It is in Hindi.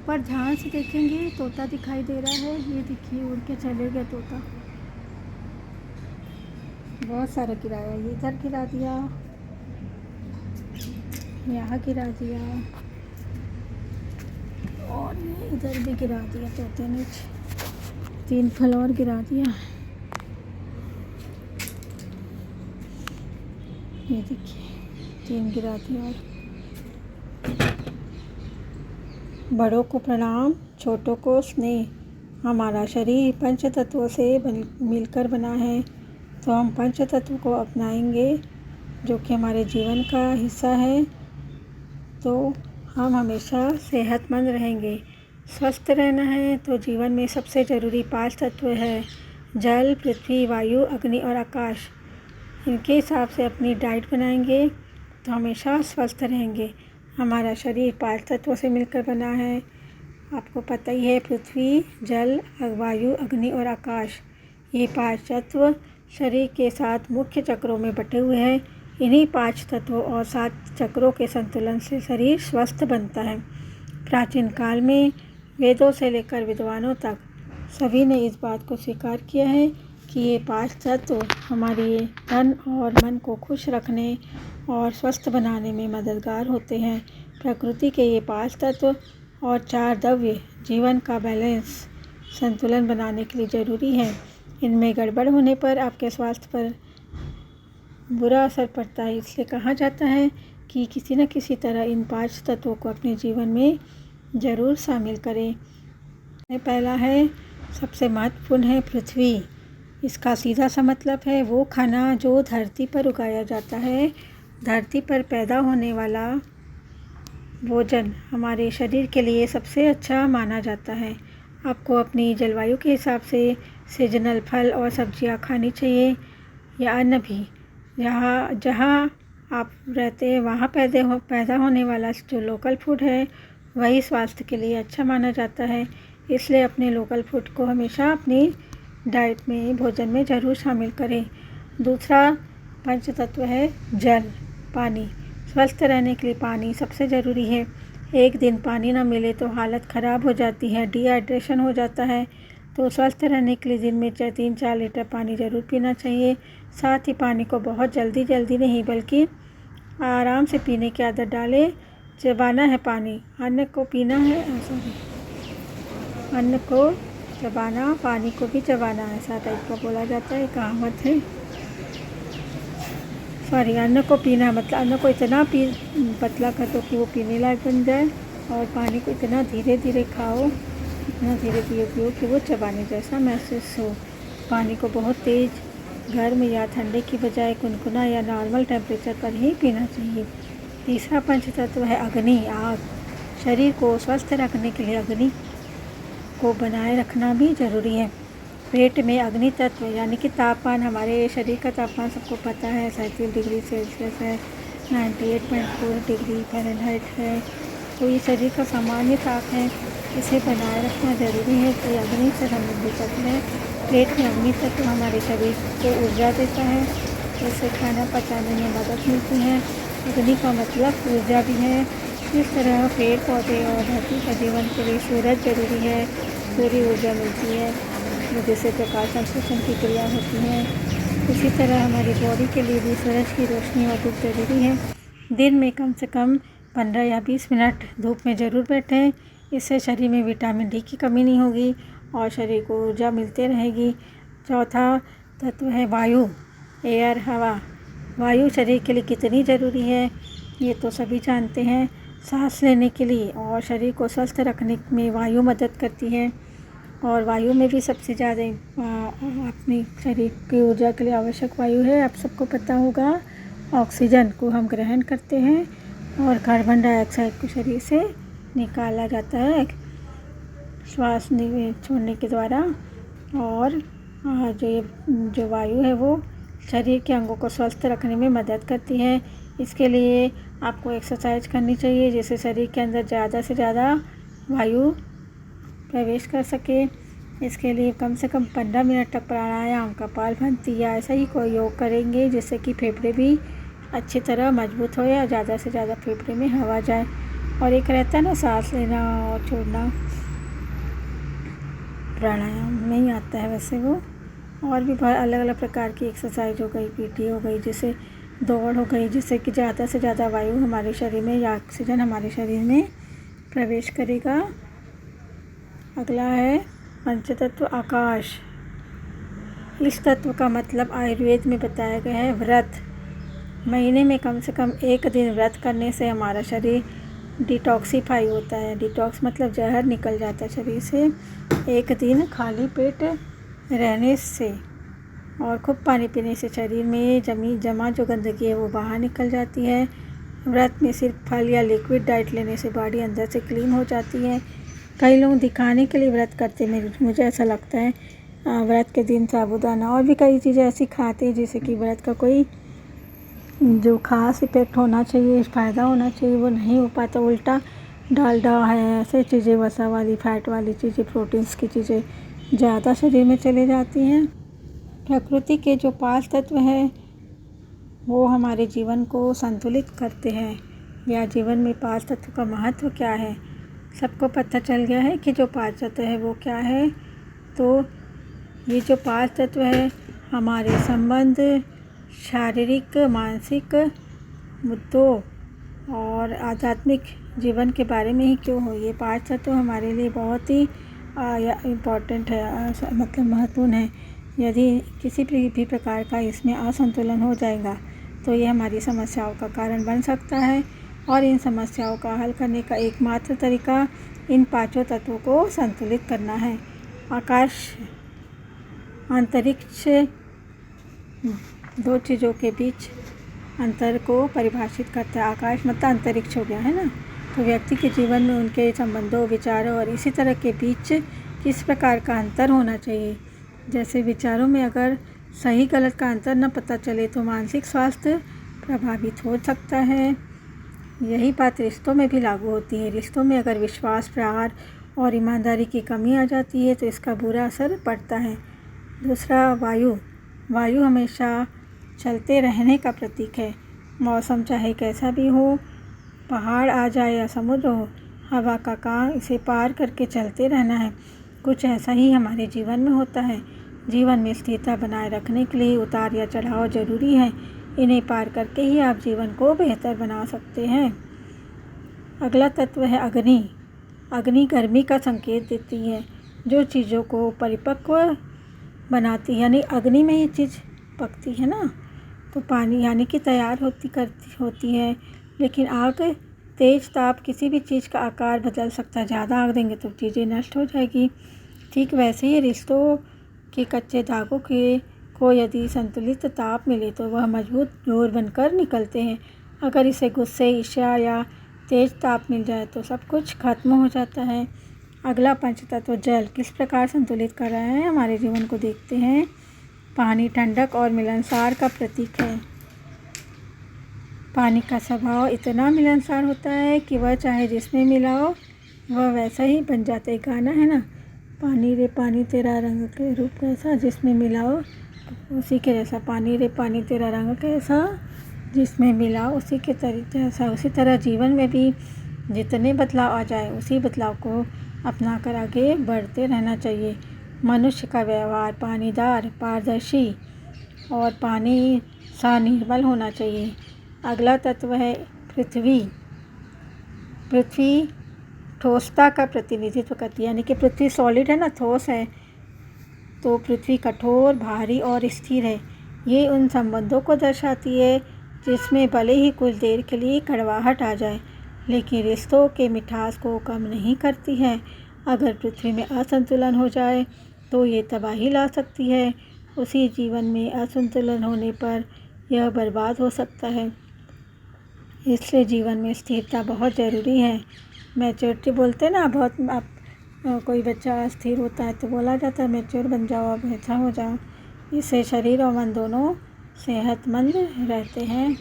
ऊपर ध्यान से देखेंगे तोता दिखाई दे रहा है। ये देखिए उड़ के चले गया तोता। बहुत सारा गिराया, ये इधर गिरा दिया, यहाँ गिरा दिया और ये इधर भी गिरा दिया तोते ने। 3 फल और गिरा दिया। ये देखिए 3 गिरा दिया। और बड़ों को प्रणाम, छोटों को स्नेह। हमारा शरीर पंच तत्वों से मिलकर बना है, तो हम पंच तत्व को अपनाएंगे जो कि हमारे जीवन का हिस्सा है, तो हम हमेशा सेहतमंद रहेंगे। स्वस्थ रहना है तो जीवन में सबसे ज़रूरी 5 तत्व है, जल, पृथ्वी, वायु, अग्नि और आकाश। इनके हिसाब से अपनी डाइट बनाएंगे तो हमेशा स्वस्थ रहेंगे। हमारा शरीर 5 तत्वों से मिलकर बना है, आपको पता ही है, पृथ्वी, जल, वायु, अग्नि और आकाश। ये 5 तत्व शरीर के 7 मुख्य चक्रों में बटे हुए हैं। इन्हीं 5 तत्वों और 7 चक्रों के संतुलन से शरीर स्वस्थ बनता है। प्राचीन काल में वेदों से लेकर विद्वानों तक सभी ने इस बात को स्वीकार किया है कि ये 5 तत्व हमारे तन और मन को खुश रखने और स्वस्थ बनाने में मददगार होते हैं। प्रकृति के ये 5 तत्व और 4 द्रव्य जीवन का बैलेंस, संतुलन बनाने के लिए ज़रूरी है। इनमें गड़बड़ होने पर आपके स्वास्थ्य पर बुरा असर पड़ता है। इसलिए कहा जाता है कि किसी न किसी तरह इन 5 तत्वों को अपने जीवन में ज़रूर शामिल करें। पहला है, सबसे महत्वपूर्ण है पृथ्वी। इसका सीधा सा मतलब है वो खाना जो धरती पर उगाया जाता है। धरती पर पैदा होने वाला भोजन हमारे शरीर के लिए सबसे अच्छा माना जाता है। आपको अपनी जलवायु के हिसाब से सीजनल फल और सब्जियां खानी चाहिए, या अन्न भी। जहाँ आप रहते हैं वहाँ पैदा होने वाला जो लोकल फूड है वही स्वास्थ्य के लिए अच्छा माना जाता है। इसलिए अपने लोकल फूड को हमेशा अपनी डाइट में, भोजन में ज़रूर शामिल करें। दूसरा पंच तत्व है जल, पानी। स्वस्थ रहने के लिए पानी सबसे ज़रूरी है। एक दिन पानी ना मिले तो हालत ख़राब हो जाती है, डिहाइड्रेशन हो जाता है। तो स्वस्थ रहने के लिए दिन में 3-4 लीटर पानी ज़रूर पीना चाहिए। साथ ही पानी को बहुत जल्दी नहीं बल्कि आराम से पीने की आदत डालें। चबाना है पानी, अन्न को पीना है, अन्न को चबाना, पानी को भी चबाना, ऐसा टाइप का बोला जाता है, कहावत है। अन्न को पीना मतलब अन्न को इतना पतला कर दो कि वो पीने लायक बन जाए, और पानी को इतना धीरे धीरे खाओ, इतना धीरे धीरे पियो कि वो चबाने जैसा महसूस हो। पानी को बहुत तेज़ गर्म या ठंडे की बजाय गुनगुना या नॉर्मल टेम्परेचर पर ही पीना चाहिए। तीसरा पंच तत्व है अग्नि, आग। शरीर को स्वस्थ रखने के लिए अग्नि को बनाए रखना भी ज़रूरी है। पेट में अग्नि तत्व यानी कि तापमान, हमारे शरीर का तापमान सबको पता है 37 डिग्री सेल्सियस है, 98.4 डिग्री फ़ारेनहाइट है। तो ये शरीर का सामान्य ताप है, इसे बनाए रखना ज़रूरी है। तो अग्नि से संबंधित तत्व है। पेट में अग्नि तत्व हमारे शरीर को ऊर्जा देता है, इससे खाना पचाने में मदद मिलती है। अग्नि का मतलब ऊर्जा भी है। इस तरह पेड़ पौधे और धरती का जीवन के लिए सूरज ज़रूरी है। सूर्य ऊर्जा मिलती है जिससे प्रकाश संश्लेषण की क्रिया होती है। इसी तरह हमारी बॉडी के लिए भी सूरज की रोशनी और धूप ज़रूरी है। दिन में कम से कम 15 या 20 मिनट धूप में ज़रूर बैठें। इससे शरीर में विटामिन डी की कमी नहीं होगी और शरीर को ऊर्जा मिलती रहेगी। चौथा तत्व है वायु, एयर, हवा। वायु शरीर के लिए कितनी ज़रूरी है ये तो सभी जानते हैं। सांस लेने के लिए और शरीर को स्वस्थ रखने में वायु मदद करती है, और वायु में भी सबसे ज़्यादा अपनी शरीर की ऊर्जा के लिए आवश्यक वायु है, आप सबको पता होगा। ऑक्सीजन को हम ग्रहण करते हैं और कार्बन डाइऑक्साइड को शरीर से निकाला जाता है श्वास छोड़ने के द्वारा। और जो वायु है वो शरीर के अंगों को स्वस्थ रखने में मदद करती है। इसके लिए आपको एक्सरसाइज करनी चाहिए जिससे शरीर के अंदर ज़्यादा से ज़्यादा वायु प्रवेश कर सके। इसके लिए कम से कम 15 मिनट तक प्राणायाम, कपालभाति या ऐसा ही कोई योग करेंगे जिससे कि फेफड़े भी अच्छी तरह मजबूत हो या ज़्यादा से ज़्यादा फेफड़े में हवा जाए। और एक रहता है ना सांस लेना और छोड़ना, प्राणायाम नहीं आता है वैसे वो। और भी बहुत अलग अलग प्रकार की एक्सरसाइज हो गई, पीटी हो गई, जैसे दौड़ हो गई, जिससे कि ज़्यादा से ज़्यादा वायु हमारे शरीर में या ऑक्सीजन हमारे शरीर में प्रवेश करेगा। अगला है पंचतत्व आकाश। इस तत्व का मतलब आयुर्वेद में बताया गया है व्रत। महीने में कम से कम एक दिन व्रत करने से हमारा शरीर डिटॉक्सीफाई होता है। डिटॉक्स मतलब जहर निकल जाता है शरीर से एक दिन खाली पेट रहने से, और खूब पानी पीने से शरीर में जमा जो गंदगी है वो बाहर निकल जाती है। व्रत में सिर्फ फल या लिक्विड डाइट लेने से बॉडी अंदर से क्लीन हो जाती है। कई लोग दिखाने के लिए व्रत करते हैं, मुझे ऐसा लगता है। व्रत के दिन साबूदाना और भी कई चीज़ें ऐसी खाते हैं जिससे कि व्रत का कोई जो खास इफ़ेक्ट होना चाहिए, फ़ायदा होना चाहिए, वो नहीं हो पाता। उल्टा डालडा है, ऐसे चीज़ें, वसा वाली, फैट वाली चीज़ें, प्रोटीन्स की चीज़ें ज़्यादा शरीर में चली जाती हैं। प्रकृति के जो 5 तत्व हैं वो हमारे जीवन को संतुलित करते हैं। या जीवन में 5 तत्व का महत्व क्या है, सबको पता चल गया है कि जो 5 तत्व है वो क्या है। तो ये जो 5 तत्व है हमारे संबंध, शारीरिक, मानसिक मुद्दों और आध्यात्मिक जीवन के बारे में ही क्यों हो, ये 5 तत्व हमारे लिए बहुत ही इम्पॉर्टेंट है, मतलब महत्वपूर्ण है। यदि किसी भी प्रकार का इसमें असंतुलन हो जाएगा तो ये हमारी समस्याओं का कारण बन सकता है। और इन समस्याओं का हल करने का एकमात्र तरीका इन 5 तत्वों को संतुलित करना है। आकाश, अंतरिक्ष, 2 चीज़ों के बीच अंतर को परिभाषित करता है। आकाश मतलब अंतरिक्ष हो गया है ना। तो व्यक्ति के जीवन में उनके संबंधों, विचारों और इसी तरह के बीच किस प्रकार का अंतर होना चाहिए। जैसे विचारों में अगर सही गलत का अंतर न पता चले तो मानसिक स्वास्थ्य प्रभावित हो सकता है। यही बात रिश्तों में भी लागू होती है। रिश्तों में अगर विश्वास, प्यार और ईमानदारी की कमी आ जाती है तो इसका बुरा असर पड़ता है। दूसरा, वायु। वायु हमेशा चलते रहने का प्रतीक है। मौसम चाहे कैसा भी हो, पहाड़ आ जाए या समुद्र हो, हवा का काम इसे पार करके चलते रहना है। कुछ ऐसा ही हमारे जीवन में होता है। जीवन में स्थिरता बनाए रखने के लिए उतार या चढ़ाव जरूरी है। इन्हें पार करके ही आप जीवन को बेहतर बना सकते हैं। अगला तत्व है अग्नि। अग्नि गर्मी का संकेत देती है, जो चीज़ों को परिपक्व बनाती है। यानी अग्नि में ये चीज़ पकती है ना, तो पानी यानी कि तैयार होती है। लेकिन आग, तेज ताप किसी भी चीज़ का आकार बदल सकता है। ज़्यादा आग देंगे तो चीज़ें नष्ट हो जाएगी। ठीक वैसे ही रिश्तों के कच्चे धागों को यदि संतुलित ताप मिले तो वह मजबूत डोर बनकर निकलते हैं। अगर इसे गुस्से, ईर्ष्या या तेज ताप मिल जाए तो सब कुछ खत्म हो जाता है। अगला पंचतत्व जल किस प्रकार संतुलित कर रहा है हमारे जीवन को देखते हैं। पानी ठंडक और मिलनसार का प्रतीक है। पानी का स्वभाव इतना मिलनसार होता है कि वह चाहे जिसमें मिलाओ वह वैसा ही बन जाता है। गाना है ना, पानी रे पानी तेरा रंग के रूप कैसा, जिसमें मिलाओ उसी के जैसा। पानी रे पानी तेरा रंग कैसा, जिसमें मिलाओ उसी के जैसा। उसी तरह जीवन में भी जितने बदलाव आ जाए उसी बदलाव को अपना कर आगे बढ़ते रहना चाहिए। मनुष्य का व्यवहार पानीदार, पारदर्शी और पानी सा निर्मल होना चाहिए। अगला तत्व है पृथ्वी। पृथ्वी ठोसता का प्रतिनिधित्व करती है, यानी कि पृथ्वी सॉलिड है ना, ठोस है, तो पृथ्वी कठोर, भारी और स्थिर है। ये उन संबंधों को दर्शाती है जिसमें भले ही कुछ देर के लिए कड़वाहट आ जाए, लेकिन रिश्तों के मिठास को कम नहीं करती है। अगर पृथ्वी में असंतुलन हो जाए तो ये तबाही ला सकती है। उसी जीवन में असंतुलन होने पर यह बर्बाद हो सकता है। इसलिए जीवन में स्थिरता बहुत ज़रूरी है। मैच्योरिटी बोलते हैं ना, बहुत आप कोई बच्चा अस्थिर होता है तो बोला जाता है मैच्योर बन जाओ, अब ऐसा हो जाओ। इससे शरीर और मन दोनों सेहतमंद रहते हैं।